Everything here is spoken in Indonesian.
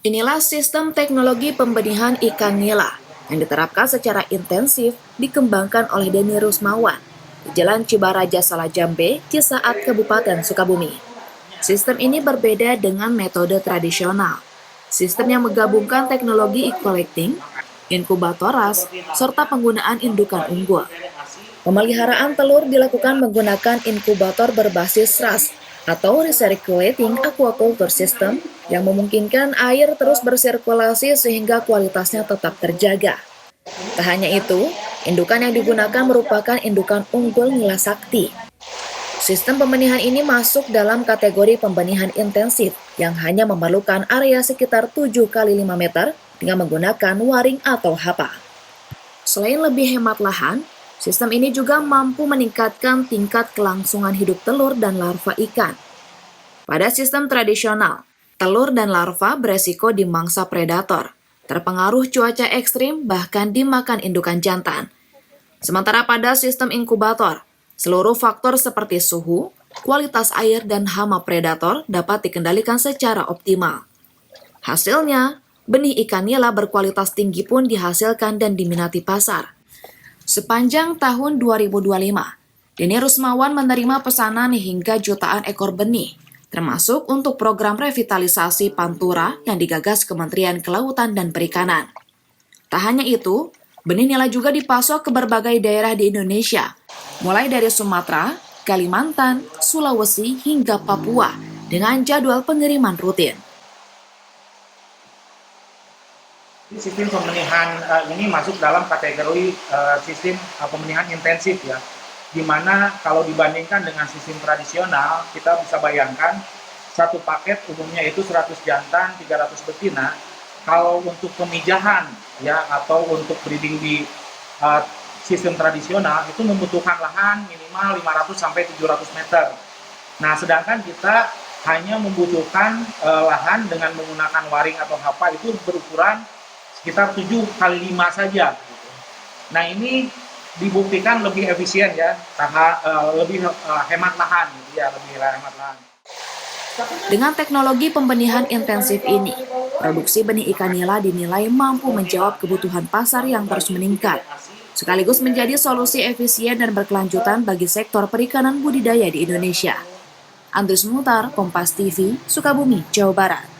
Inilah sistem teknologi pembenihan ikan nila yang diterapkan secara intensif dikembangkan oleh Denny Rusmawan di Jalan Cibaraja Salajambe, Cisaat, Kabupaten Sukabumi. Sistem ini berbeda dengan metode tradisional. Sistem yang menggabungkan teknologi e-collecting, inkubator ras, serta penggunaan indukan unggul. Pemeliharaan telur dilakukan menggunakan inkubator berbasis ras atau recirculating aquaculture system yang memungkinkan air terus bersirkulasi sehingga kualitasnya tetap terjaga. Tak hanya itu, indukan yang digunakan merupakan indukan unggul nila sakti. Sistem pembenihan ini masuk dalam kategori pembenihan intensif yang hanya memerlukan area sekitar 7 kali 5 meter dengan menggunakan waring atau hapa. Selain lebih hemat lahan, sistem ini juga mampu meningkatkan tingkat kelangsungan hidup telur dan larva ikan. Pada sistem tradisional, telur dan larva beresiko dimangsa predator, terpengaruh cuaca ekstrim bahkan dimakan indukan jantan. Sementara pada sistem inkubator, seluruh faktor seperti suhu, kualitas air, dan hama predator dapat dikendalikan secara optimal. Hasilnya, benih ikan nila berkualitas tinggi pun dihasilkan dan diminati pasar. Sepanjang tahun 2025, Denny Rusmawan menerima pesanan hingga jutaan ekor benih, termasuk untuk program revitalisasi Pantura yang digagas Kementerian Kelautan dan Perikanan. Tak hanya itu, benih nila juga dipasok ke berbagai daerah di Indonesia, mulai dari Sumatera, Kalimantan, Sulawesi, hingga Papua, dengan jadwal pengiriman rutin. Sistem pembenihan ini masuk dalam kategori sistem pembenihan intensif ya, di mana kalau dibandingkan dengan sistem tradisional, kita bisa bayangkan satu paket umumnya itu 100 jantan, 300 betina. Kalau untuk pemijahan ya atau untuk breeding di sistem tradisional itu membutuhkan lahan minimal 500 sampai 700 meter. Nah, sedangkan kita hanya membutuhkan lahan dengan menggunakan waring atau hapa itu berukuran sekitar 7 kali 5 saja. Nah, ini dibuktikan lebih efisien ya, lebih hemat lahan, ya lebih hemat lahan. Dengan teknologi pembenihan intensif ini, produksi benih ikan nila dinilai mampu menjawab kebutuhan pasar yang terus meningkat, sekaligus menjadi solusi efisien dan berkelanjutan bagi sektor perikanan budidaya di Indonesia. Andreas Muhtar, Kompas TV, Sukabumi, Jawa Barat.